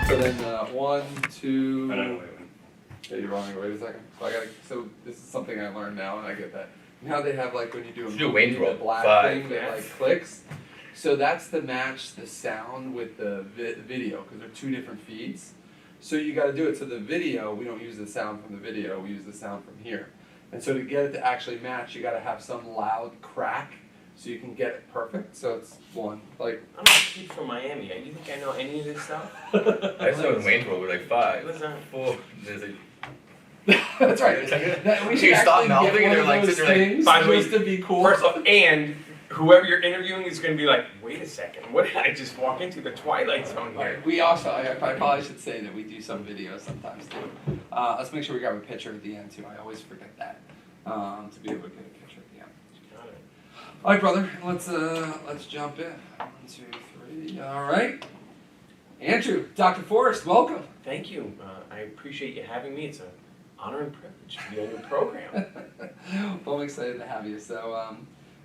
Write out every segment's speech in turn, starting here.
So then, 1, 2. I don't know. Yeah, you're wrong. Wait a second. So this is something I learned now, and I get that. You know how they have like when you do a Should do movie, Wayne's the World. black 5. thing that like clicks. So that's to match the sound with the video, because they're 2 different feeds. So you got to do it. So the video, we don't use the sound from the video. We use the sound from here. And so to get it to actually match, you got to have some loud crack, so you can get it perfect. So it's 1 like. I'm not a kid from Miami. Do you think I know any of this stuff? I saw in Wayne's World, we're like 5. Listen. 4. There's a That's right. We should You stop actually melting get and one they're of like those sitting there like, things by the way, just to be cool. First off, and whoever you're interviewing is going to be like, wait a second, what did I just walk into? The Twilight Zone here. Right. We also, I probably should say that we do some videos sometimes too. Let's make sure we grab a picture at the end too. I always forget that, to be able to get a picture at the end. Got it. All right, brother. Let's jump in. 1, 2, 3. All right. Andrew, Dr. Forrest, welcome. Thank you. I appreciate you having me. It's an honor and privilege to be on your program. Well, I'm excited to have you. So,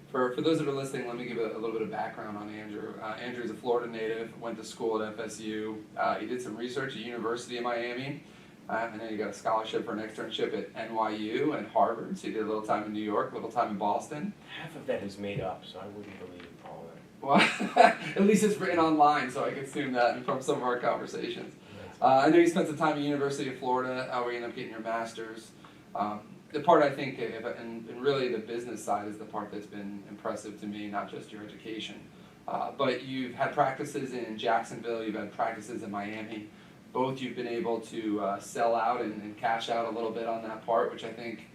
for those that are listening, let me give a little bit of background on Andrew. Andrew is a Florida native, went to school at FSU. He did some research at University of Miami, and then he got a scholarship for an externship at NYU and Harvard. So he did a little time in New York, a little time in Boston. Half of that is made up, so I wouldn't believe all of it. Well, at least it's written online, so I can assume that from some of our conversations. I know you spent some time at University of Florida, where you ended up getting your master's. The part I think, and really the business side is the part that's been impressive to me, not just your education. But you've had practices in Jacksonville, you've had practices in Miami. Both you've been able to sell out and cash out a little bit on that part, which I think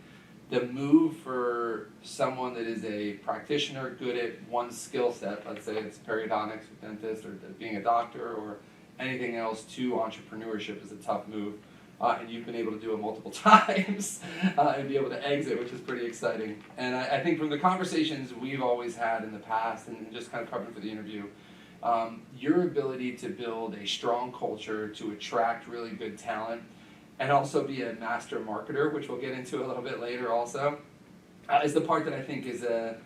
the move for someone that is a practitioner, good at one skill set, let's say it's periodontics, or dentist, or being a doctor, or anything else, to entrepreneurship is a tough move. And you've been able to do it multiple times and be able to exit, which is pretty exciting. And I think from the conversations we've always had in the past, and just kind of prepping for the interview, your ability to build a strong culture, to attract really good talent, and also be a master marketer, which we'll get into a little bit later also, is the part that I think is that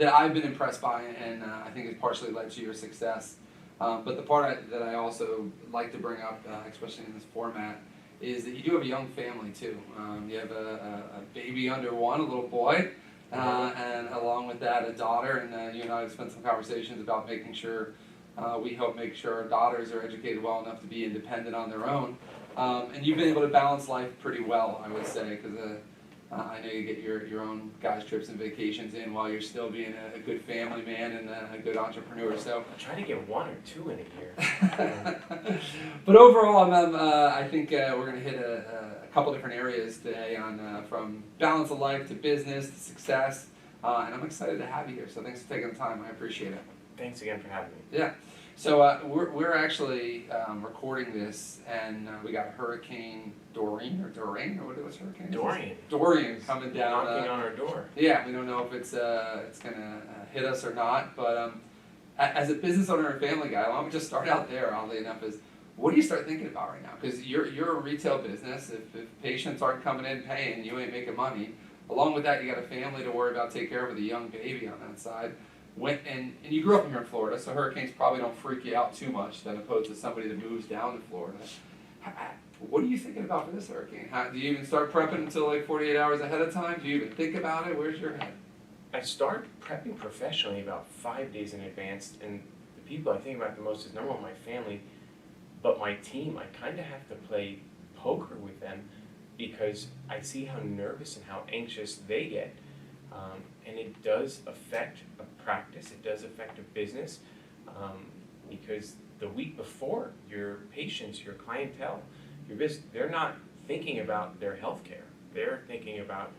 I've been impressed by, and I think has partially led to your success. But the part that I also like to bring up, especially in this format, is that you do have a young family too. You have a baby under 1, a little boy, and along with that a daughter, and you and I have spent some conversations about making sure we help make sure our daughters are educated well enough to be independent on their own. And you've been able to balance life pretty well, I would say, because I know you get your own guys' trips and vacations in while you're still being a good family man and a good entrepreneur. So I try to get 1 or 2 in a year. But overall, I think we're going to hit a couple different areas today on from balance of life to business to success, and I'm excited to have you here. So thanks for taking the time. I appreciate it. Thanks again for having me. Yeah. So we're actually recording this, and we got Hurricane Dorian, or what was Hurricane? Dorian coming down. Knocking on our door. Yeah, we don't know if it's gonna hit us or not, but as a business owner and family guy, why don't we just start out there? Oddly enough, is what do you start thinking about right now? Because you're a retail business. If patients aren't coming in paying, you ain't making money. Along with that, you got a family to worry about, take care of with a young baby on that side. And you grew up here in Florida, so hurricanes probably don't freak you out too much, than opposed to somebody that moves down to Florida. What are you thinking about for this hurricane? Do you even start prepping until like 48 hours ahead of time? Do you even think about it? Where's your head? I start prepping professionally about 5 days in advance, and the people I think about the most is number 1, my family, but my team. I kind of have to play poker with them because I see how nervous and how anxious they get. And it does affect a practice, it does affect a business, because the week before, your patients, your clientele, your business, they're not thinking about their health care. They're thinking about,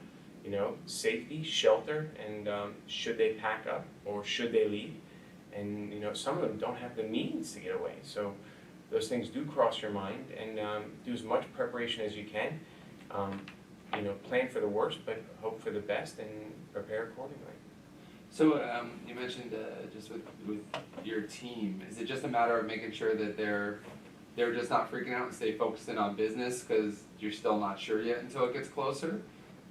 safety, shelter, and should they pack up or should they leave? And, some of them don't have the means to get away. So those things do cross your mind, and do as much preparation as you can. Plan for the worst, but hope for the best and prepare accordingly. So you mentioned just with your team, is it just a matter of making sure that they're just not freaking out and stay focused in on business because you're still not sure yet until it gets closer?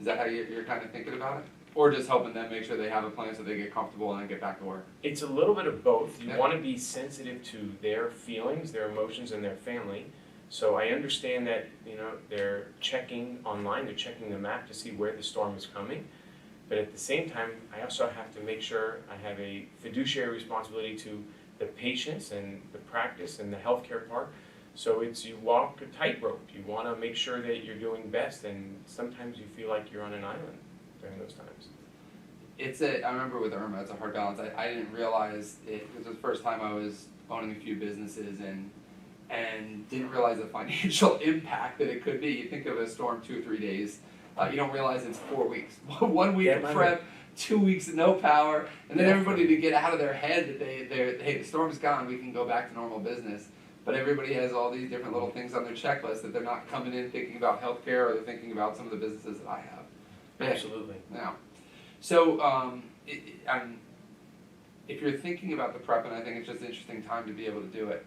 Is that how you're kind of thinking about it? Or just helping them make sure they have a plan so they get comfortable and then get back to work? It's a little bit of both. You want to be sensitive to their feelings, their emotions, and their family, So I understand that, they're checking online, they're checking the map to see where the storm is coming. But at the same time, I also have to make sure I have a fiduciary responsibility to the patients and the practice and the healthcare part. So you walk a tightrope. You want to make sure that you're doing best, and sometimes you feel like you're on an island during those times. I remember with Irma, it's a hard balance. I didn't realize it was the first time I was owning a few businesses and didn't realize the financial impact that it could be. You think of a storm 2 or 3 days, you don't realize it's 4 weeks. 1 week of prep, 2 weeks of no power, and then everybody to get out of their head that hey, the storm's gone, we can go back to normal business. But everybody has all these different little things on their checklist that they're not coming in thinking about healthcare, or they're thinking about some of the businesses that I have. Absolutely. Yeah. So, if you're thinking about the prep, and I think it's just an interesting time to be able to do it,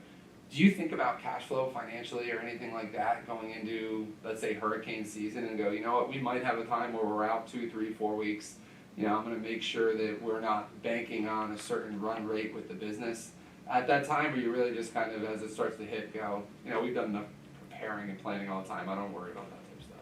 do you think about cash flow financially or anything like that going into, let's say, hurricane season, and go, you know what, we might have a time where we're out 2, 3, 4 weeks. I'm going to make sure that we're not banking on a certain run rate with the business at that time, or you really just kind of, as it starts to hit, go, we've done enough preparing and planning all the time, I don't worry about that type of stuff.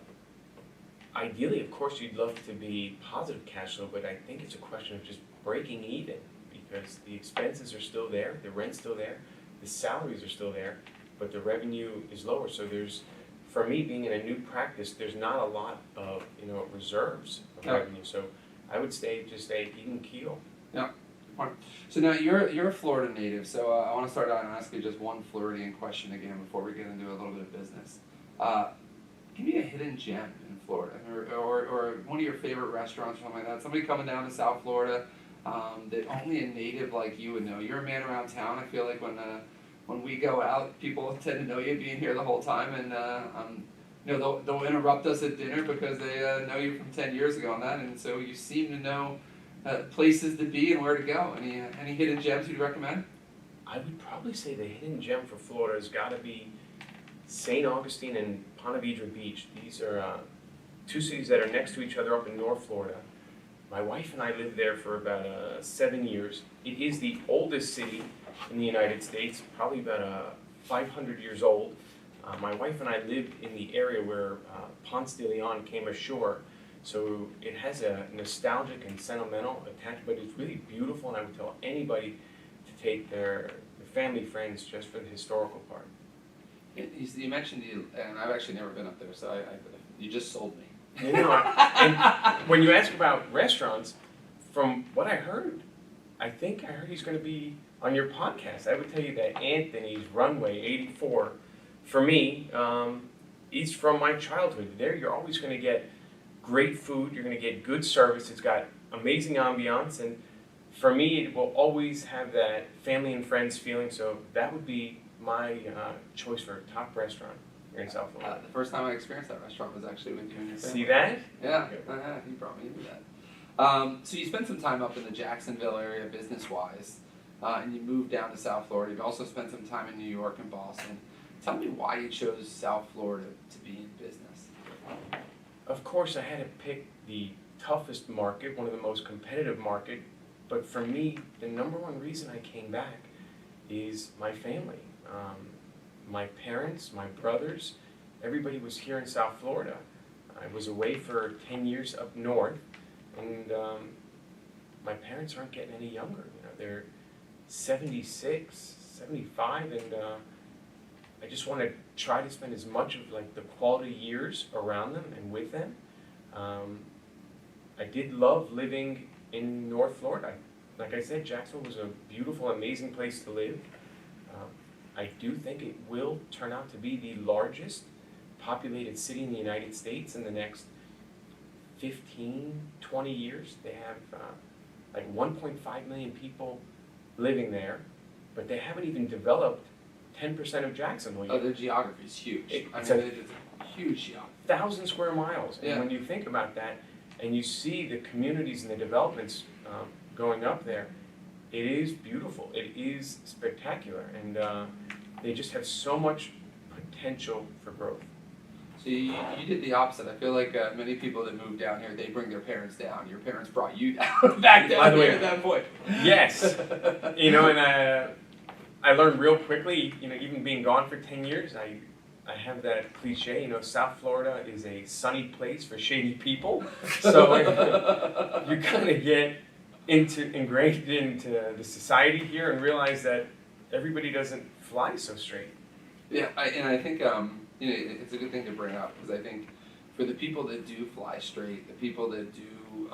Ideally, of course, you'd love to be positive cash flow, but I think it's a question of just breaking even, because the expenses are still there, the rent's still there, the salaries are still there, but the revenue is lower. So for me, being in a new practice, there's not a lot of reserves of revenue. So I would just stay even keel. Yeah. So now you're a Florida native, so I want to start out and ask you just one Floridian question again before we get into a little bit of business. Give me a hidden gem in Florida, or one of your favorite restaurants or something like that. Somebody coming down to South Florida that only a native like you would know. You're a man around town. I feel like when we go out, people tend to know you being here the whole time, and they'll interrupt us at dinner because they know you from 10 years ago on that, and so you seem to know places to be and where to go. Any hidden gems you'd recommend? I would probably say the hidden gem for Florida has got to be St. Augustine and Ponte Vedra Beach. These are 2 cities that are next to each other up in North Florida. My wife and I lived there for about 7 years. It is the oldest city in the United States, probably about 500 years old. My wife and I lived in the area where Ponce de Leon came ashore. So it has a nostalgic and sentimental attachment, but it's really beautiful, and I would tell anybody to take their family, friends, just for the historical part. You mentioned and I've actually never been up there, so you just sold me. And when you ask about restaurants, from what I heard, I heard he's going to be on your podcast. I would tell you that Anthony's Runway 84, for me, is from my childhood. There you're always going to get great food, you're going to get good service, it's got amazing ambiance, and for me it will always have that family and friends feeling, so that would be my choice for a top restaurant here in South Florida. The first time I experienced that restaurant was actually when you and your family. See that? Yeah, he brought me into that. So you spent some time up in the Jacksonville area business-wise, and you moved down to South Florida. You also spent some time in New York and Boston. Tell me why you chose South Florida to be in business. Of course, I had to pick the toughest market, one of the most competitive market, but for me, the number one reason I came back is my family. My parents, my brothers, everybody was here in South Florida. I was away for 10 years up north, and my parents aren't getting any younger. They're 76, 75, and I just want to try to spend as much of the quality years around them and with them. I did love living in North Florida. Like I said, Jacksonville was a beautiful, amazing place to live. I do think it will turn out to be the largest populated city in the United States in the next 15, 20 years. They have 1.5 million people living there, but they haven't even developed 10% of Jacksonville yet. Oh, their geography is huge. It's a huge geography. 1,000 square miles. Yeah. And when you think about that, and you see the communities and the developments going up there, it is beautiful. It is spectacular, and they just have so much potential for growth. So you did the opposite. I feel like many people that move down here, they bring their parents down. Your parents brought you down, back down here at that point. Yes. And I learned real quickly, even being gone for 10 years, I I have that cliche, South Florida is a sunny place for shady people. So you kind of get ingrained into the society here and realize that everybody doesn't fly so straight. Yeah, I think it's a good thing to bring up, because I think for the people that do fly straight, the people that do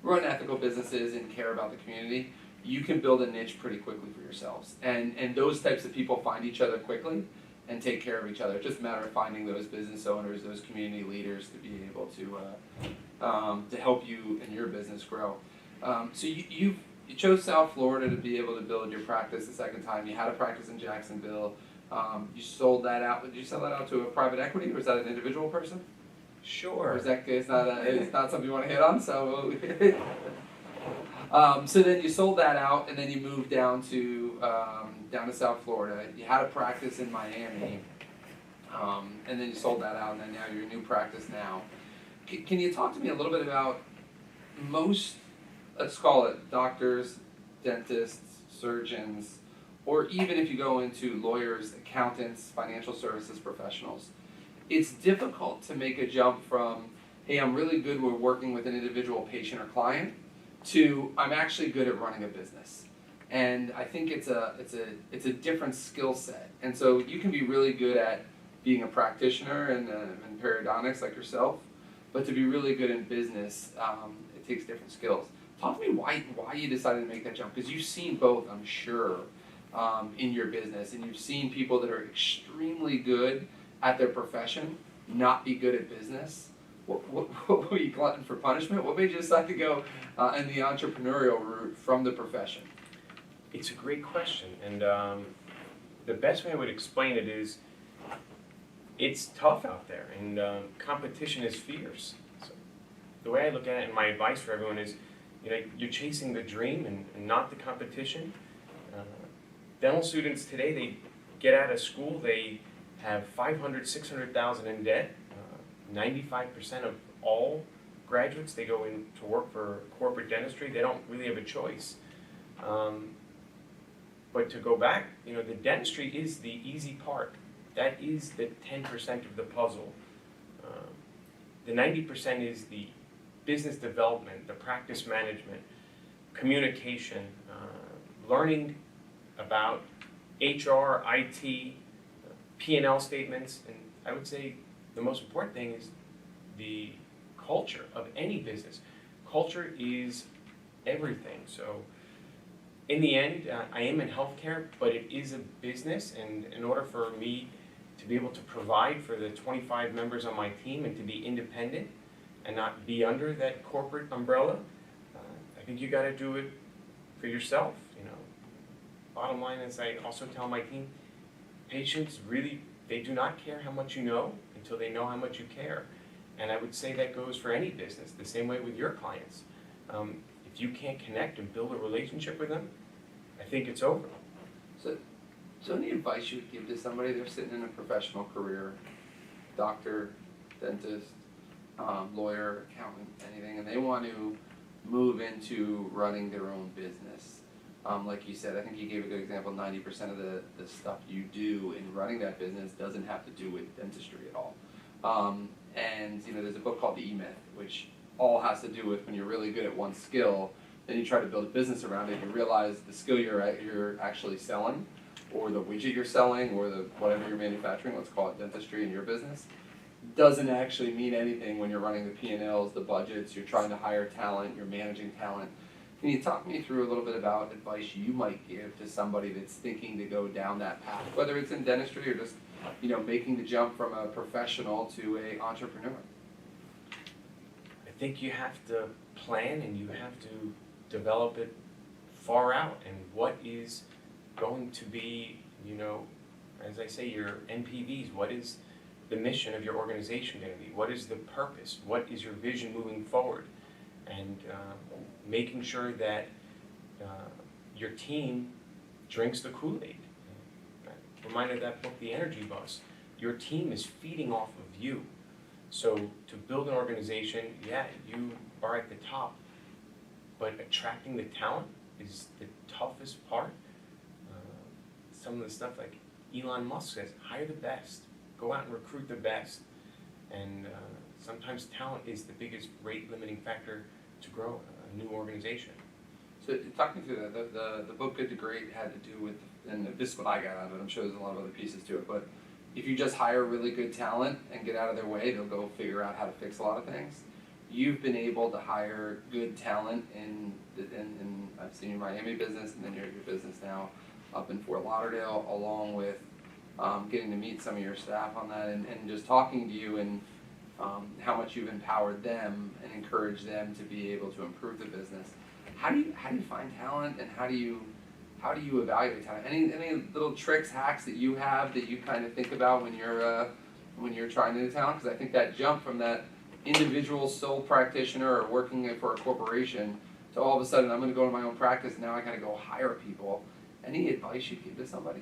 run ethical businesses and care about the community, you can build a niche pretty quickly for yourselves. And those types of people find each other quickly and take care of each other. It's just a matter of finding those business owners, those community leaders to be able to help you and your business grow. So you chose South Florida to be able to build your practice the second time. You had a practice in Jacksonville. You sold that out. Did you sell that out to a private equity, or was that an individual person? Sure. Or is that it's not something you want to hit on? So, so then you sold that out, and then you moved down to South Florida. You had a practice in Miami, and then you sold that out, and then now you're a new practice now. Can you talk to me a little bit about most, let's call it doctors, dentists, surgeons, or even if you go into lawyers, accountants, financial services professionals, it's difficult to make a jump from, hey, I'm really good with working with an individual patient or client, to I'm actually good at running a business. And I think it's a different skill set. And so you can be really good at being a practitioner in periodontics like yourself, but to be really good in business, it takes different skills. Talk to me why you decided to make that jump, because you've seen both, I'm sure, in your business, and you've seen people that are extremely good at their profession not be good at business. What were you glutton for punishment? What made you decide to go in the entrepreneurial route from the profession? It's a great question, and the best way I would explain it is it's tough out there, and competition is fierce. So the way I look at it, and my advice for everyone is, you're chasing the dream and not the competition. Dental students today, they get out of school, they have $500,000, $600,000 in debt. 95% of all graduates, they go in to work for corporate dentistry. They don't really have a choice. But to go back, the dentistry is the easy part. That is the 10% of the puzzle. The 90% is the business development, the practice management, communication, learning about HR, IT, P&L statements, and I would say the most important thing is the culture of any business. Culture is everything. So in the end, I am in healthcare, but it is a business, and in order for me to be able to provide for the 25 members on my team and to be independent and not be under that corporate umbrella, I think you got to do it for yourself. Bottom line is, I also tell my team, patients really, they do not care how much you know until they know how much you care. And I would say that goes for any business, the same way with your clients. If you can't connect and build a relationship with them, I think it's over. So any advice you would give to somebody, they're sitting in a professional career, doctor, dentist, lawyer, accountant, anything, and they want to move into running their own business? Like you said, I think you gave a good example, 90% of the stuff you do in running that business doesn't have to do with dentistry at all. And there's a book called The E-Myth, which all has to do with when you're really good at one skill, then you try to build a business around it, you realize the skill you're actually selling, or the widget you're selling, or the whatever you're manufacturing, let's call it dentistry in your business, doesn't actually mean anything when you're running the P&Ls, the budgets, you're trying to hire talent, you're managing talent. Can you talk me through a little bit about advice you might give to somebody that's thinking to go down that path, whether it's in dentistry or just making the jump from a professional to an entrepreneur? I think you have to plan and you have to develop it far out, and what is going to be, as I say, your NPVs. What is the mission of your organization going to be? What is the purpose? What is your vision moving forward? And making sure that your team drinks the Kool-Aid. Reminded of that book, The Energy Bus. Your team is feeding off of you. So to build an organization, yeah, you are at the top, but attracting the talent is the toughest part. Some of the stuff like Elon Musk says, hire the best. go out and recruit the best. And sometimes talent is the biggest rate limiting factor to grow a new organization. So talk me through that. The book Good to Great had to do with, and this is what I got out of it, I'm sure there's a lot of other pieces to it, but if you just hire really good talent and get out of their way, they'll go figure out how to fix a lot of things. You've been able to hire good talent in I've seen your Miami business, and then your business now up in Fort Lauderdale, along with getting to meet some of your staff on that, and just talking to you and how much you've empowered them and encouraged them to be able to improve the business. How do you find talent, and how do you evaluate talent? Any little tricks, hacks that you have that you kind of think about when you're trying to do talent? Because I think that jump from that individual sole practitioner or working for a corporation to all of a sudden I'm going to go to my own practice, now I got to go hire people. Any advice you'd give to somebody?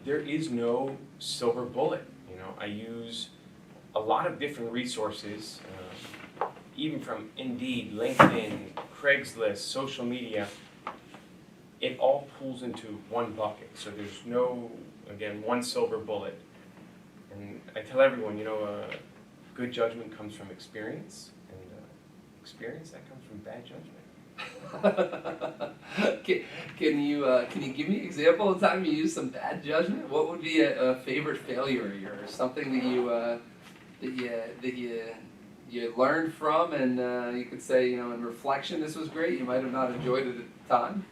There is no silver bullet. You know, I use a lot of different resources, even from Indeed, LinkedIn, Craigslist, social media. It all pulls into one bucket. So there's no, again, one silver bullet. And I tell everyone, you know, good judgment comes from experience, and experience that comes from bad judgment. Can you give me an example of a time you used some bad judgment? What would be a favorite failure of yours? Something that you learned from, and you could say, you know, in reflection, this was great. You might have not enjoyed it at the time.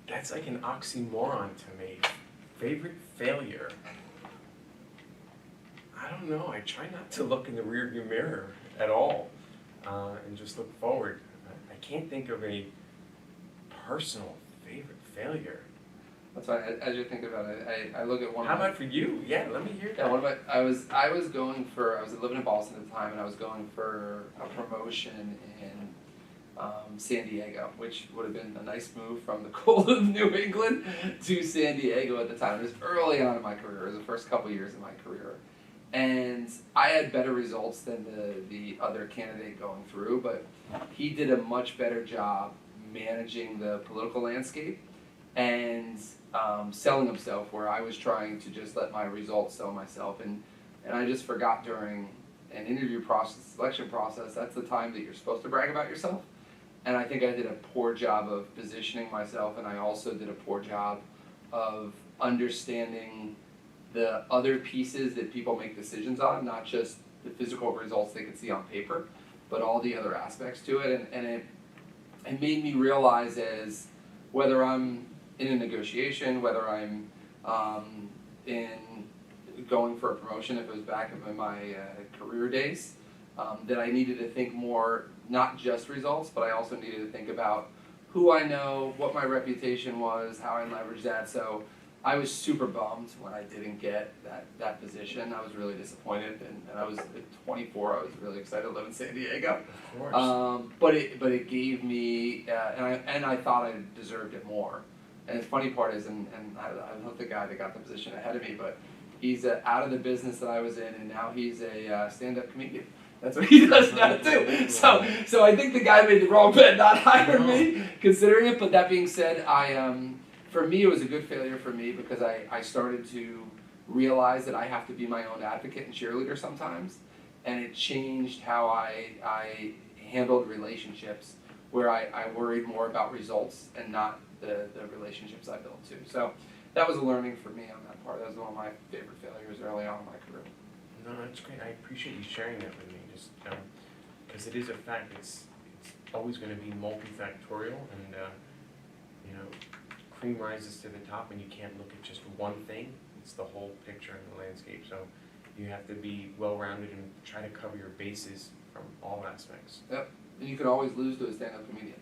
That's like an oxymoron to me. Favorite failure. I don't know. I try not to look in the rearview mirror at all, and just look forward. I can't think of a personal favorite failure. That's why, as you're thinking about it, I look at one. How about for you? Yeah, let me hear that. Yeah, one of my, I was living in Boston at the time, and I was going for a promotion in San Diego, which would have been a nice move from the cold of New England to San Diego at the time. It was early on in my career. It was the first couple years of my career. And I had better results than the other candidate going through, but he did a much better job managing the political landscape and selling himself, where I was trying to just let my results sell myself. And I just forgot during an interview process, selection process, that's the time that you're supposed to brag about yourself. And I think I did a poor job of positioning myself, and I also did a poor job of understanding the other pieces that people make decisions on, not just the physical results they could see on paper, but all the other aspects to it. And it made me realize, as whether I'm in a negotiation, whether I'm in going for a promotion, if it was back in my career days, that I needed to think more, not just results, but I also needed to think about who I know, what my reputation was, how I leveraged that. So I was super bummed when I didn't get that position. I was really disappointed, and I was at 24. I was really excited to live in San Diego. Of course. But it gave me, and I thought I deserved it more. And the funny part is, and I'm not the guy that got the position ahead of me, but he's out of the business that I was in, and now he's a stand-up comedian. That's what he does now too. So I think the guy made the wrong bet not hiring me, considering it. But that being said, for me, it was a good failure for me, because I started to realize that I have to be my own advocate and cheerleader sometimes, and it changed how I handled relationships, where I worried more about results and not the relationships I built too. So that was a learning for me on that part. That was one of my favorite failures early on in my career. No, that's great. I appreciate you sharing that with me, just because it is a fact. It's always going to be multifactorial, and you know, cream rises to the top, and you can't look at just one thing. It's the whole picture and the landscape. So you have to be well-rounded and try to cover your bases from all aspects. Yep, and you can always lose to a stand-up comedian.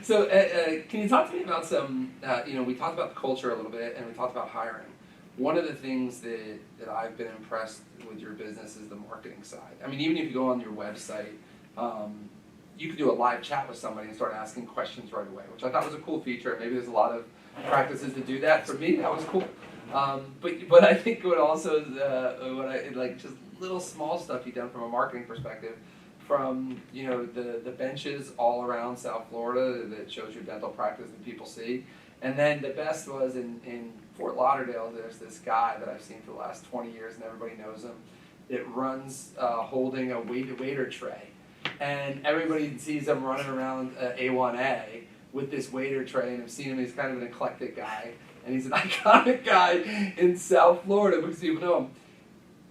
So can you talk to me about some, we talked about the culture a little bit, and we talked about hiring. One of the things that I've been impressed with your business is the marketing side. I mean, even if you go on your website, you could do a live chat with somebody and start asking questions right away, which I thought was a cool feature. Maybe there's a lot of practices that do that. For me, that was cool. But I think what also is just little small stuff you've done from a marketing perspective, from the benches all around South Florida that shows your dental practice that people see, And then the best was in Fort Lauderdale, there's this guy that I've seen for the last 20 years and everybody knows him. It runs holding a waiter tray. And everybody sees him running around A1A with this waiter tray, and I've seen him, he's kind of an eclectic guy. And he's an iconic guy in South Florida because people know him.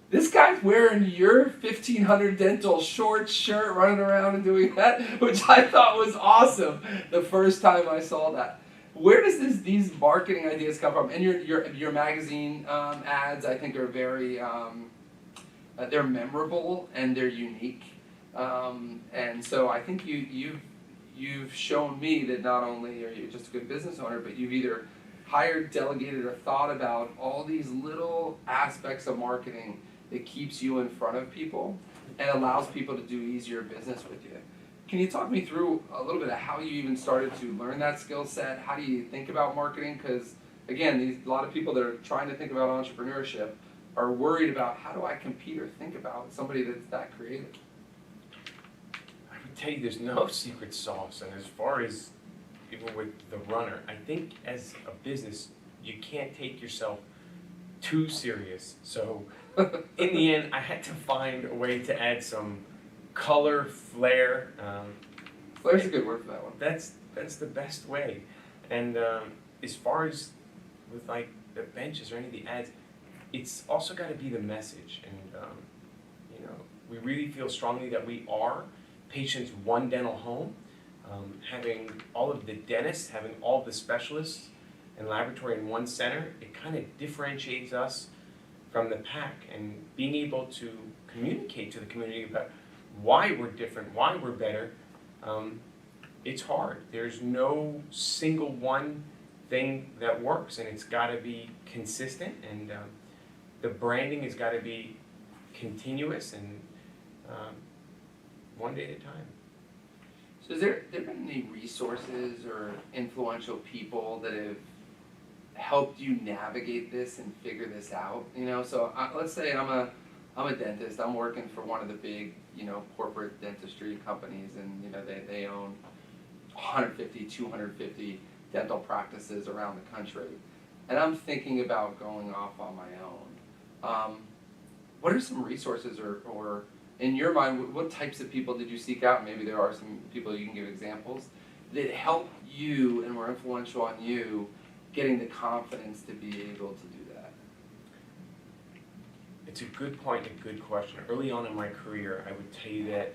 This guy's wearing your 1500 dental short shirt running around and doing that, which I thought was awesome the first time I saw that. Where does these marketing ideas come from? And your magazine ads, I think, are very, they're memorable and they're unique. And so I think you've shown me that not only are you just a good business owner, but you've either hired, delegated, or thought about all these little aspects of marketing that keeps you in front of people and allows people to do easier business with you. Can you talk me through a little bit of how you even started to learn that skill set? How do you think about marketing? Because again, a lot of people that are trying to think about entrepreneurship are worried about how do I compete or think about somebody that's that creative. I would tell you there's no secret sauce, and as far as even with the runner, I think as a business, you can't take yourself too serious. So in the end, I had to find a way to add some color, flair. Flair's a good word for that one. That's the best way. And as far as with like the benches or any of the ads, it's also got to be the message. And you know, we really feel strongly that we are Patients One Dental Home. Having all of the dentists, having all the specialists and laboratory in one center, it kind of differentiates us from the pack, and being able to communicate to the community about why we're different, why we're better, it's hard. There's no single one thing that works, and it's got to be consistent, and the branding has got to be continuous and one day at a time. So has there been any resources or influential people that have helped you navigate this and figure this out? You know, so let's say I'm a dentist. I'm working for one of the big, you know, corporate dentistry companies, and you know they own 150, 250 dental practices around the country, and I'm thinking about going off on my own. What are some resources or in your mind, what types of people did you seek out? Maybe there are some people you can give examples that helped you and were influential on you getting the confidence to be able to do that. It's a good point, a good question. Early on in my career, I would tell you that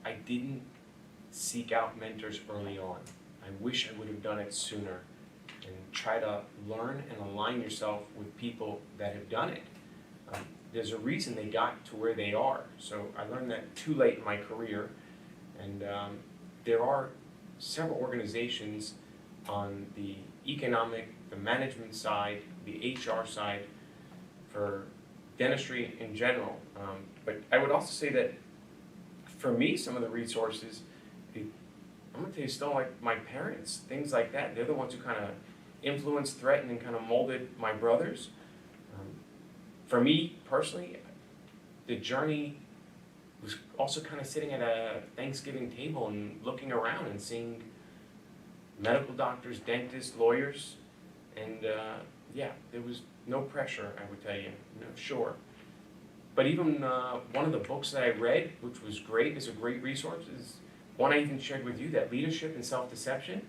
I didn't seek out mentors early on. I wish I would have done it sooner, and try to learn and align yourself with people that have done it. There's a reason they got to where they are. So I learned that too late in my career, and there are several organizations on the economic, the management side, the HR side for dentistry in general. But I would also say that for me, some of the resources, I'm going to tell you, still like my parents, things like that. They're the ones who kind of influenced, threatened, and kind of molded my brothers. For me personally, the journey was also kind of sitting at a Thanksgiving table and looking around and seeing medical doctors, dentists, lawyers, and yeah, there was no pressure, I would tell you, sure. But even one of the books that I read, which was great, is a great resource, is one I even shared with you, that Leadership and Self-Deception,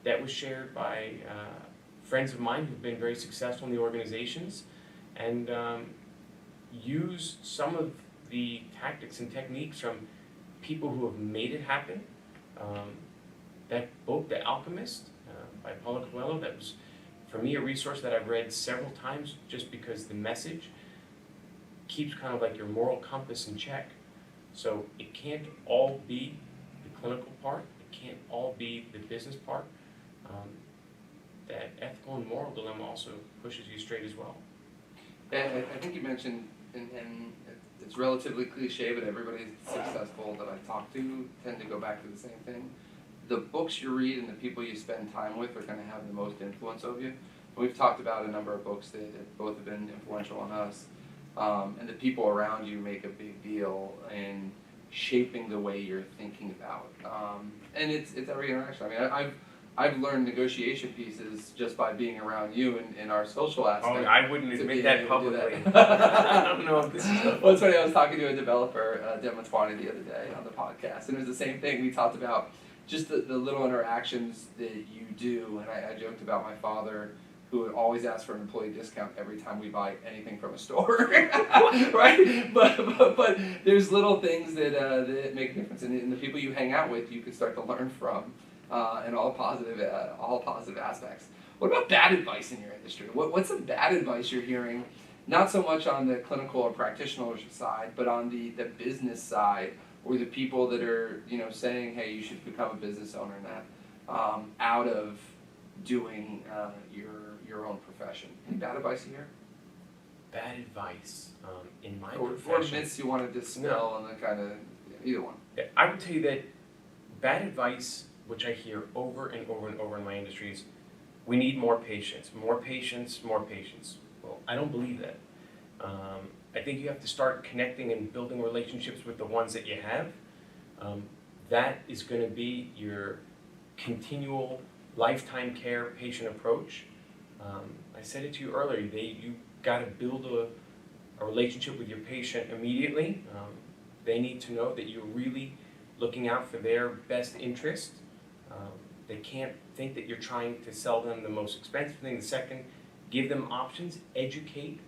that was shared by friends of mine who've been very successful in the organizations, and use some of the tactics and techniques from people who have made it happen. That book, The Alchemist, by Paulo Coelho, that was, for me, a resource that I've read several times just because the message keeps kind of like your moral compass in check. So it can't all be the clinical part, it can't all be the business part. That ethical and moral dilemma also pushes you straight as well. And I think you mentioned, and it's relatively cliche, but everybody successful that I talk to tend to go back to the same thing. The books you read and the people you spend time with are going to have the most influence over you. We've talked about a number of books that both have been influential on us, and the people around you make a big deal in shaping the way you're thinking about. And it's every interaction. I mean, I've learned negotiation pieces just by being around you in our social aspect. Oh, I wouldn't to admit be that able to do publicly. that. I don't know if this is Well, it's funny, I was talking to a developer, Dematwani, the other day on the podcast, and it was the same thing. We talked about just the little interactions that you do, and I joked about my father, who would always ask for an employee discount every time we buy anything from a store, right? But there's little things that make a difference, and the people you hang out with, you can start to learn from, and all positive aspects. What about bad advice in your industry? What's some bad advice you're hearing? Not so much on the clinical or practitioner side, but on the business side, or the people that are saying, hey, you should become a business owner now, out of doing your own profession. Any bad advice you hear? bad advice in my Or profession. myths you want to dispel and the kind of either one. Yeah, I would tell you that bad advice, which I hear over and over and over in my industry, is we need more patience, more patience, more patience. Well, I don't believe that. I think you have to start connecting and building relationships with the ones that you have. That is going to be your continual lifetime care patient approach. I said it to you earlier, you got to build a relationship with your patient immediately. They need to know that you're really looking out for their best interest. They can't think that you're trying to sell them the most expensive thing. The second, give them options, educate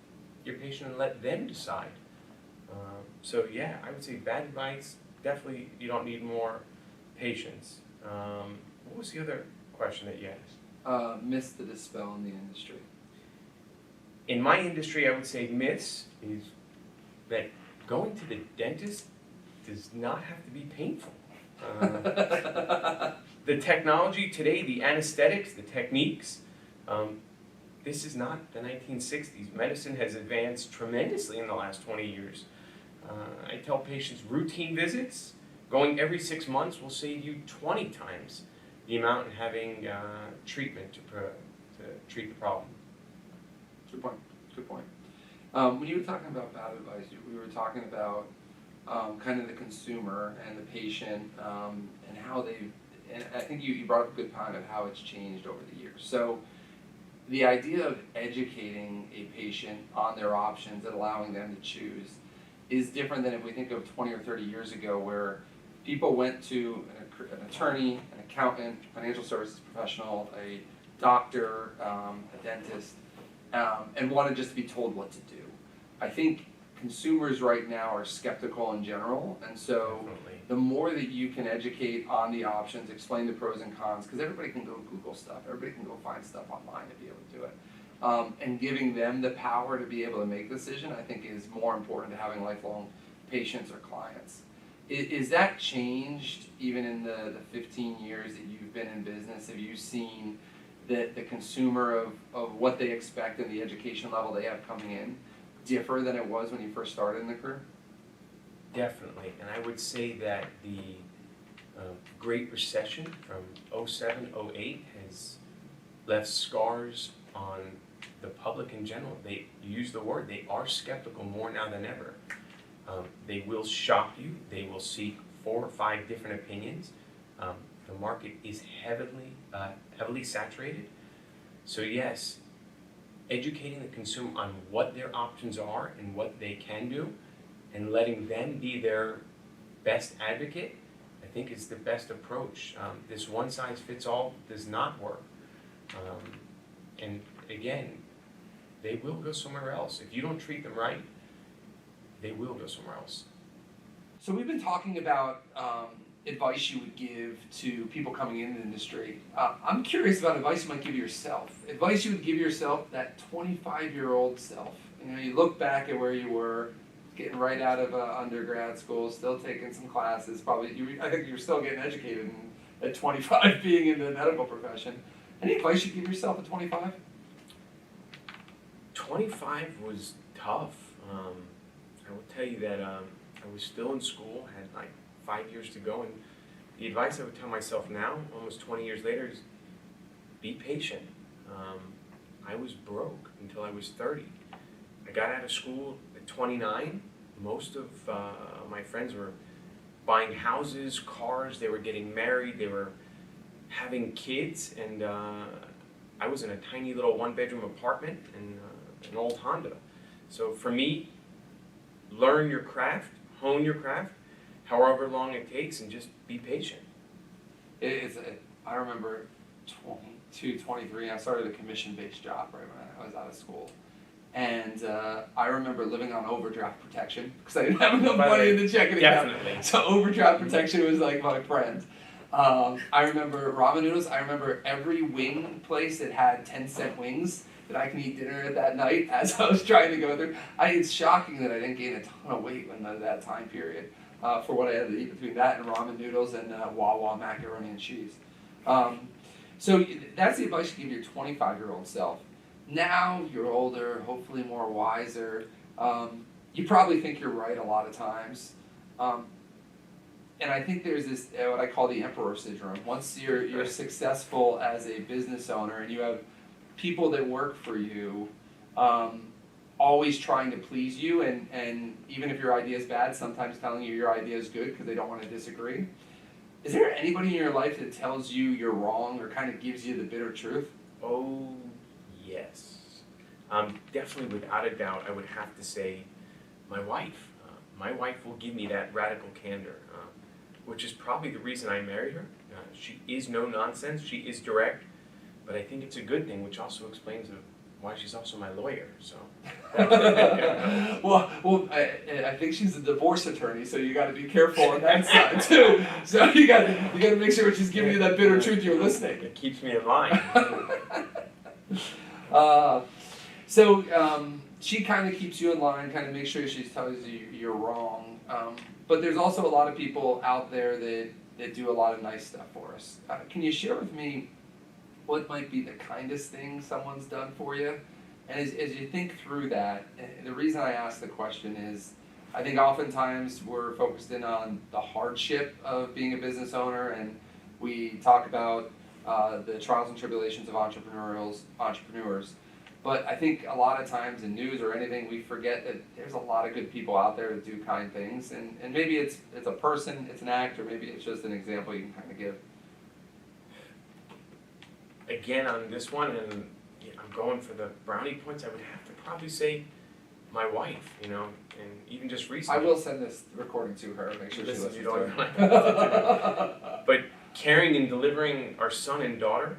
your patient and let them decide. So yeah, I would say bad advice, definitely you don't need more patience. What was the other question that you asked? Myths to dispel in the industry. In my industry, I would say myths is that going to the dentist does not have to be painful. The technology today, the anesthetics, the techniques, this is not the 1960s. Medicine has advanced tremendously in the last 20 years. I tell patients routine visits, going every 6 months will save you 20 times the amount in having treatment to treat the problem. Good point. Good point. When you were talking about bad advice, we were talking about kind of the consumer and the patient and how they. And I think you brought up a good point of how it's changed over the years. So the idea of educating a patient on their options and allowing them to choose is different than if we think of 20 or 30 years ago, where people went to an attorney, an accountant, financial services professional, a doctor, a dentist, and wanted just to be told what to do. I think consumers right now are skeptical in general, and so Definitely. the more that you can educate on the options, explain the pros and cons, because everybody can go Google stuff, everybody can go find stuff online to be able to do it, and giving them the power to be able to make a decision, I think is more important to having lifelong patients or clients. Is that changed even in the 15 years that you've been in business? Have you seen that the consumer of what they expect and the education level they have coming in differ than it was when you first started in the career? Definitely, and I would say that the Great Recession from 07, 08 has left scars on the public in general. They use the word, they are skeptical more now than ever. They will shop you, they will seek 4 or 5 different opinions. The market is heavily saturated. So yes, educating the consumer on what their options are and what they can do, and letting them be their best advocate, I think is the best approach. This one size fits all does not work. And again, they will go somewhere else. If you don't treat them right, they will go somewhere else. So we've been talking about advice you would give to people coming into the industry. I'm curious about advice you might give yourself. Advice you would give yourself, that 25-year-old self. You look back at where you were, getting right out of undergrad school, still taking some classes. Probably, I think you're still getting educated at 25, being in the medical profession. Any advice you give yourself at 25? 25 was tough. I will tell you that I was still in school, had like 5 years to go, and the advice I would tell myself now, almost 20 years later, is be patient. I was broke until I was 30. I got out of school at 29. Most of my friends were buying houses, cars, they were getting married, they were having kids, and I was in a tiny little one-bedroom apartment in an old Honda. So for me, learn your craft, hone your craft, however long it takes, and just be patient. I remember 22, 23, I started a commission-based job right when I was out of school. And I remember living on overdraft protection because I didn't have enough money in the checking account. Definitely. So overdraft protection was like my friend. I remember ramen noodles. I remember every wing place that had 10-cent wings that I can eat dinner at that night as I was trying to go through. It's shocking that I didn't gain a ton of weight in that time period for what I had to eat between that and ramen noodles and Wawa macaroni and cheese. So that's the advice you give your 25-year-old self. Now you're older, hopefully more wiser. You probably think you're right a lot of times. And I think there's this, what I call the emperor syndrome. Once you're successful as a business owner and you have people that work for you always trying to please you, and even if your idea is bad, sometimes telling you your idea is good because they don't want to disagree. Is there anybody in your life that tells you you're wrong or kind of gives you the bitter truth? Oh, yes. Definitely, without a doubt, I would have to say my wife. My wife will give me that radical candor, which is probably the reason I married her. She is no nonsense, she is direct, but I think it's a good thing, which also explains why she's also my lawyer. So. well, I think she's a divorce attorney, so you got to be careful on that side too. So you got to make sure when she's giving you that bitter truth, you're listening. It keeps me in line. So she kind of keeps you in line, kind of makes sure she tells you you're wrong. But there's also a lot of people out there that do a lot of nice stuff for us. Can you share with me what might be the kindest thing someone's done for you? And as you think through that, the reason I ask the question is, I think oftentimes we're focused in on the hardship of being a business owner, and we talk about the trials and tribulations of entrepreneurs. But I think a lot of times in news or anything, we forget that there's a lot of good people out there that do kind things, and maybe it's a person, it's an act, or maybe it's just an example you can kind of give. Again, on this one, and I'm going for the brownie points, I would have to probably say my wife, and even just recently. I will send this recording to her, make sure she listens to it. But caring and delivering our son and daughter,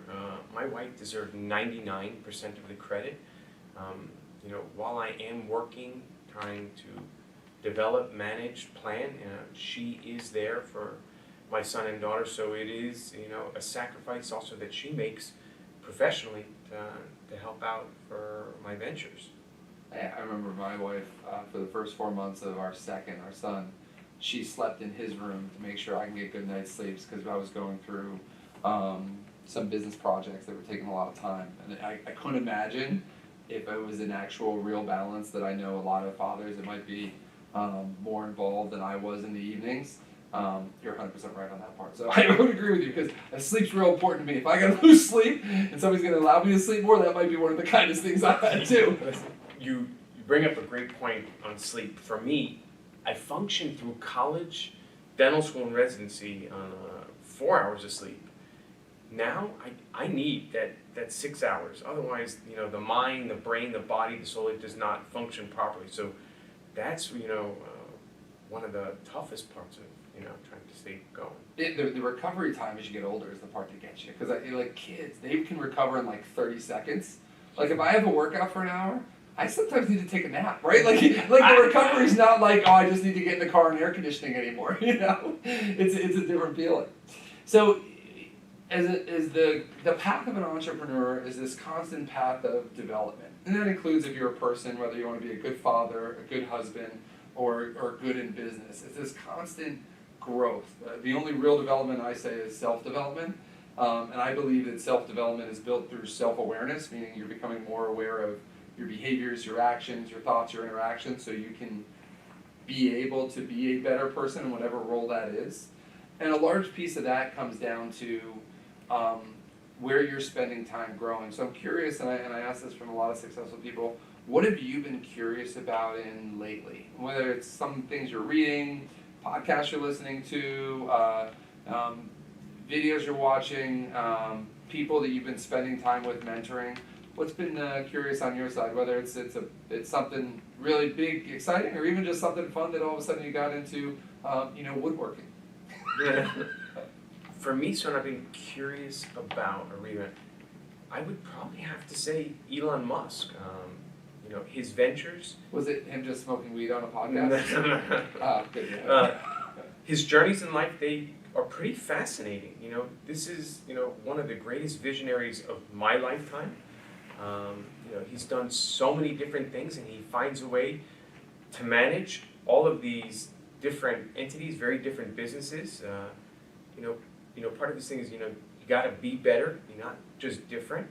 my wife deserved 99% of the credit. While I am working, trying to develop, manage, plan, she is there for my son and daughter, so it is, a sacrifice also that she makes professionally to help out for my ventures. I remember my wife, for the first 4 months of our son, she slept in his room to make sure I can get good night's sleeps because I was going through some business projects that were taking a lot of time. And I couldn't imagine if it was an actual real balance that I know a lot of fathers, it might be more involved than I was in the evenings. You're 100% right on that part. So I would agree with you because sleep's real important to me. If I gotta lose sleep and somebody's gonna allow me to sleep more, that might be one of the kindest things I do. You bring up a great point on sleep. For me, I functioned through college, dental school, and residency on 4 hours of sleep. Now I need that 6 hours. Otherwise, the mind, the brain, the body, the soul, it does not function properly. So that's one of the toughest parts of trying to stay going. The recovery time as you get older is the part that gets you. Because like kids, they can recover in like 30 seconds. Like if I have a workout for an hour, I sometimes need to take a nap, right? Like the recovery's not like, oh, I just need to get in the car and air conditioning anymore. It's a different feeling. So as the path of an entrepreneur is this constant path of development. And that includes if you're a person, whether you want to be a good father, a good husband, or good in business. It's this constant growth. The only real development I say is self-development. And I believe that self-development is built through self-awareness, meaning you're becoming more aware of your behaviors, your actions, your thoughts, your interactions, so you can be able to be a better person in whatever role that is. And a large piece of that comes down to where you're spending time growing. So I'm curious, and I ask this from a lot of successful people, what have you been curious about in lately? Whether it's some things you're reading, podcasts you're listening to, videos you're watching, people that you've been spending time with mentoring. What's been curious on your side, whether it's something really big, exciting, or even just something fun that all of a sudden you got into, woodworking. For me, someone I've been curious about, or even, I would probably have to say Elon Musk. His ventures. Was it him just smoking weed on a podcast? Good. His journeys in life, they are pretty fascinating. This is, one of the greatest visionaries of my lifetime. He's done so many different things, and he finds a way to manage all of these different entities, very different businesses. Part of this thing is, you gotta be better, you're not just different.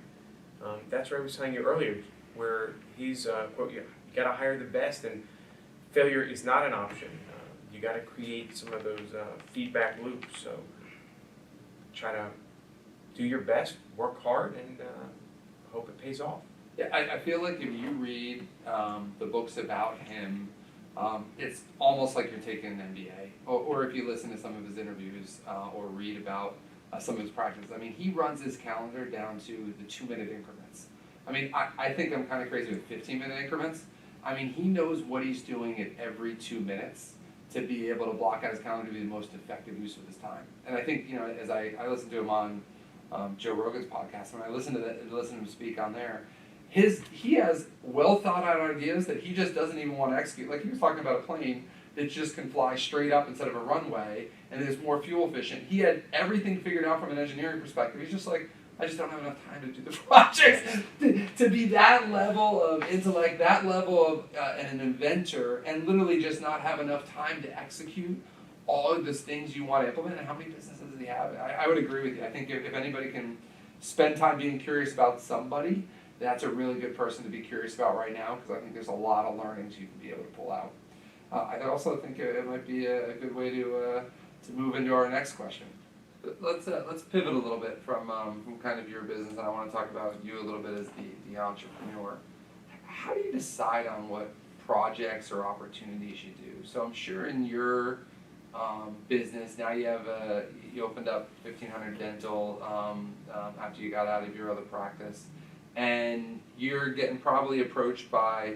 That's what I was telling you earlier, where he's, quote, you gotta hire the best, and failure is not an option. You gotta create some of those feedback loops, so try to do your best, work hard, and hope it pays off. Yeah, I feel like if you read the books about him, it's almost like you're taking an MBA, or if you listen to some of his interviews or read about some of his practices. I mean, he runs his calendar down to the 2-minute increments. I mean, I think I'm kind of crazy with 15-minute increments. I mean, he knows what he's doing at every 2 minutes to be able to block out his calendar to be the most effective use of his time. And I think, as I listened to him on Joe Rogan's podcast, when I listened to him speak on there, he has well thought out ideas that he just doesn't even want to execute. Like he was talking about a plane that just can fly straight up instead of a runway and is more fuel efficient. He had everything figured out from an engineering perspective. He's just like, I just don't have enough time to do the projects. to be that level of intellect, that level of an inventor, and literally just not have enough time to execute all of those things you want to implement. And how many businesses does he have? I would agree with you. I think if anybody can spend time being curious about somebody, that's a really good person to be curious about right now, because I think there's a lot of learnings you can be able to pull out. I also think it might be a good way to move into our next question. Let's pivot a little bit from kind of your business, and I want to talk about you a little bit as the entrepreneur. How do you decide on what projects or opportunities you do? So I'm sure in your business now you opened up 1500 Dental after you got out of your other practice, and you're getting probably approached by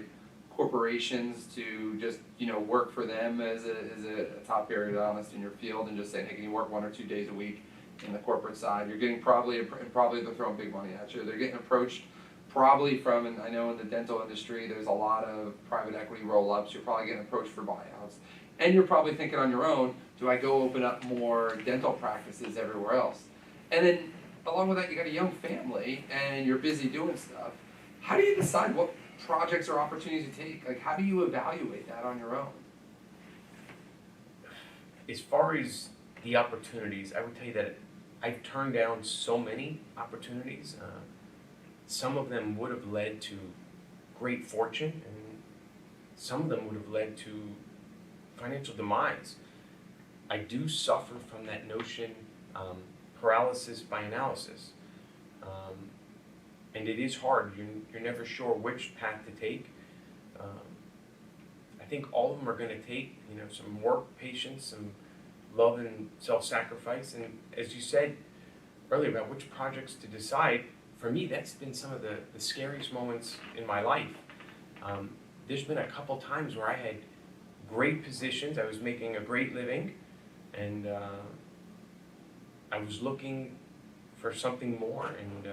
corporations to just work for them as a top periodontist in your field, and just saying, hey, can you work 1 or 2 days a week in the corporate side? You're getting probably they're throwing big money at you. They're getting approached probably from, and I know in the dental industry there's a lot of private equity roll-ups. You're probably getting approached for buyouts, and you're probably thinking on your own, do I go open up more dental practices everywhere else? And then along with that, you got a young family and you're busy doing stuff. How do you decide what projects or opportunities you take? Like, how do you evaluate that on your own? As far as the opportunities, I would tell you that I've turned down so many opportunities. Some of them would have led to great fortune, and some of them would have led to financial demise. I do suffer from that notion, paralysis by analysis. And it is hard. You're never sure which path to take. I think all of them are going to take, some work, patience, some love and self-sacrifice. And as you said earlier about which projects to decide, for me, that's been some of the scariest moments in my life. There's been a couple times where I had great positions. I was making a great living, and I was looking for something more, and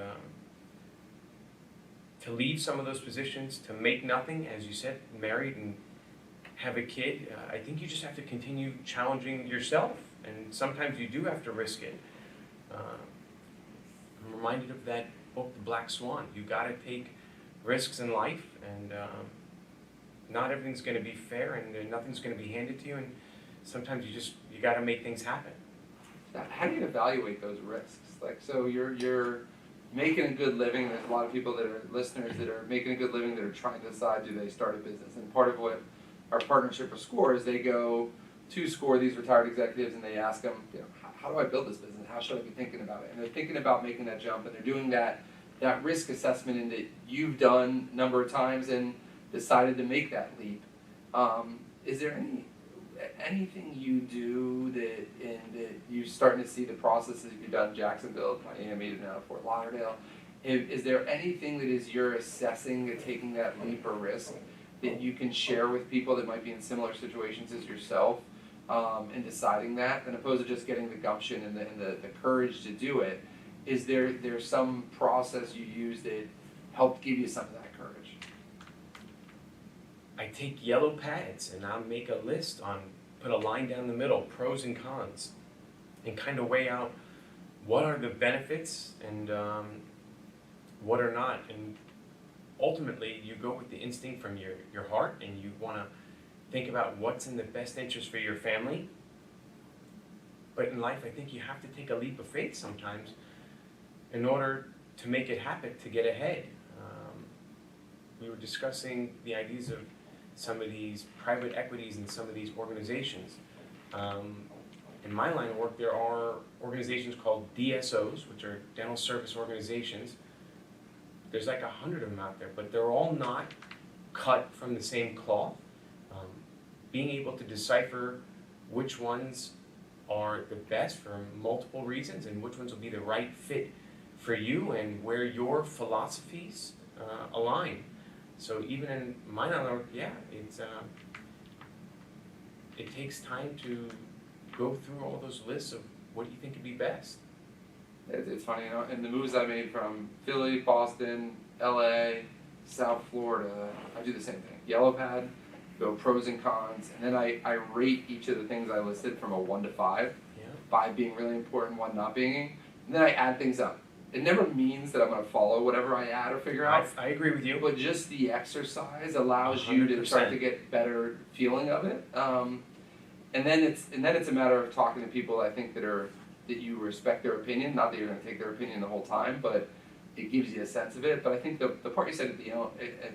to leave some of those positions, to make nothing, as you said, married and have a kid, I think you just have to continue challenging yourself, and sometimes you do have to risk it. I'm reminded of that book, The Black Swan. You got to take risks in life, and not everything's going to be fair, and nothing's going to be handed to you, and sometimes you got to make things happen. How do you evaluate those risks? Like, so you're making a good living. There's a lot of people that are listeners that are making a good living that are trying to decide, do they start a business? And part of what our partnership with SCORE is, they go to SCORE, these retired executives, and they ask them, how do I build this business? How should I be thinking about it? And they're thinking about making that jump, and they're doing that risk assessment, and that you've done a number of times and decided to make that leap. Is there any anything you do that you're starting to see the processes you've done in Jacksonville, Miami, to now Fort Lauderdale? Is there anything that is you're assessing and taking that leap or risk that you can share with people that might be in similar situations as yourself, and deciding that, and opposed to just getting the gumption and the courage to do it? Is there some process you use that helped give you some of that courage? I take yellow pads and I'll make a list put a line down the middle, pros and cons, and kind of weigh out what are the benefits and what are not. And ultimately, you go with the instinct from your heart, and you want to think about what's in the best interest for your family. But in life, I think you have to take a leap of faith sometimes in order to make it happen, to get ahead. We were discussing the ideas of some of these private equities in some of these organizations. In my line of work, there are organizations called DSOs, which are dental service organizations. There's like 100 of them out there, but they're all not cut from the same cloth. Being able to decipher which ones are the best for multiple reasons and which ones will be the right fit for you and where your philosophies align. So even in my line of work, yeah, it takes time to go through all those lists of what do you think would be best. It's funny, you know, in the moves I made from Philly, Boston, LA, South Florida, I do the same thing. Yellow pad, go pros and cons, and then I rate each of the things I listed from a 1 to 5. Yeah. 5 being really important, 1 not being, and then I add things up. It never means that I'm going to follow whatever I add or figure out. I agree with you. But just the exercise allows you to start 100%. to get better feeling of it. And then it's a matter of talking to people I think that you respect their opinion. Not that you're going to take their opinion the whole time, but it gives you a sense of it. But I think the part you said at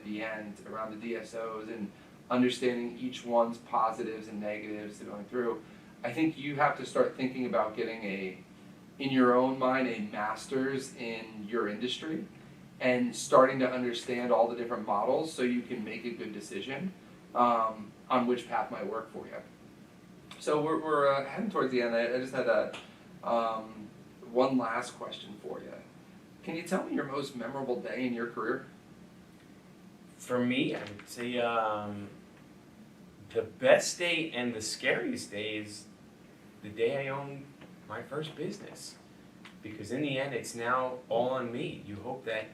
the end around the DSOs and understanding each one's positives and negatives to going through, I think you have to start thinking about getting in your own mind, a master's in your industry, and starting to understand all the different models so you can make a good decision on which path might work for you. So we're heading towards the end. I just had one last question for you. Can you tell me your most memorable day in your career? For me, I would say the best day and the scariest day is the day I owned my first business. Because in the end, it's now all on me. You hope that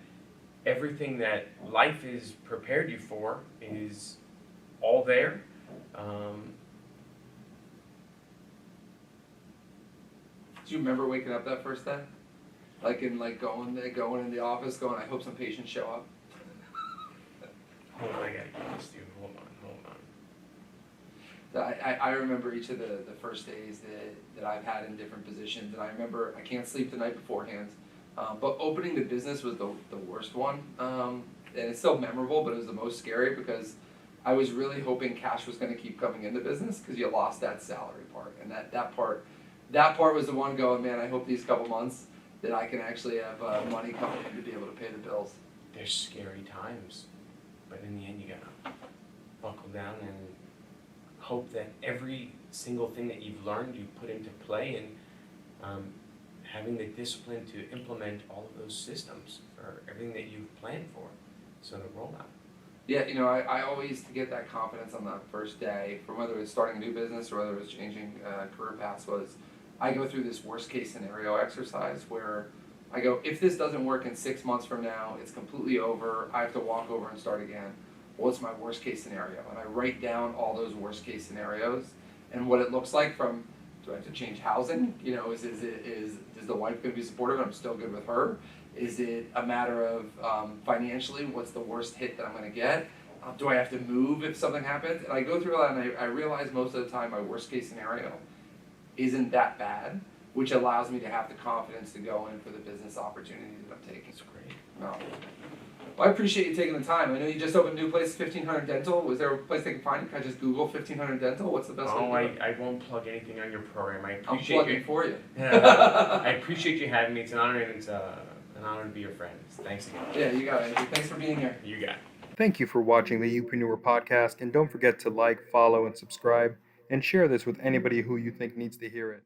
everything that life has prepared you for is all there. Do you remember waking up that first day? Going in the office, going, I hope some patients show up. Hold on, I gotta get this to you. Hold on. I remember each of the first days that I've had in different positions, and I remember I can't sleep the night beforehand. But opening the business was the worst one, and it's still memorable, but it was the most scary because I was really hoping cash was going to keep coming into business because you lost that salary part, and that part was the one going, man, I hope these couple months that I can actually have money coming in to be able to pay the bills. There's scary times, but in the end, you gotta buckle down and hope that every single thing that you've learned you put into play, and having the discipline to implement all of those systems for everything that you've planned for, so the rollout. Yeah, you know, I always, to get that confidence on that first day, from whether it's starting a new business or whether it's changing career paths, was I go through this worst case scenario exercise where I go, if this doesn't work in 6 months from now, it's completely over, I have to walk over and start again. What's my worst case scenario? And I write down all those worst case scenarios and what it looks like from, do I have to change housing? You know, is the wife going to be supportive and I'm still good with her? Is it a matter of financially, what's the worst hit that I'm going to get? Do I have to move if something happens? And I go through that and I realize most of the time my worst case scenario isn't that bad, which allows me to have the confidence to go in for the business opportunity that I'm taking. It's great. No. Well, I appreciate you taking the time. I know you just opened a new place, 1500 Dental. Was there a place they can find you? Can I just Google 1500 Dental? What's the best way to do it? I won't plug anything on your program. I I'm appreciate plugging you. for you. I appreciate you having me. It's an honor, and it's an honor to be your friend. Thanks again. Yeah, you got it. Thanks for being here. You got it. Thank you for watching the Upreneur podcast, and don't forget to like, follow, and subscribe. and share this with anybody who you think needs to hear it.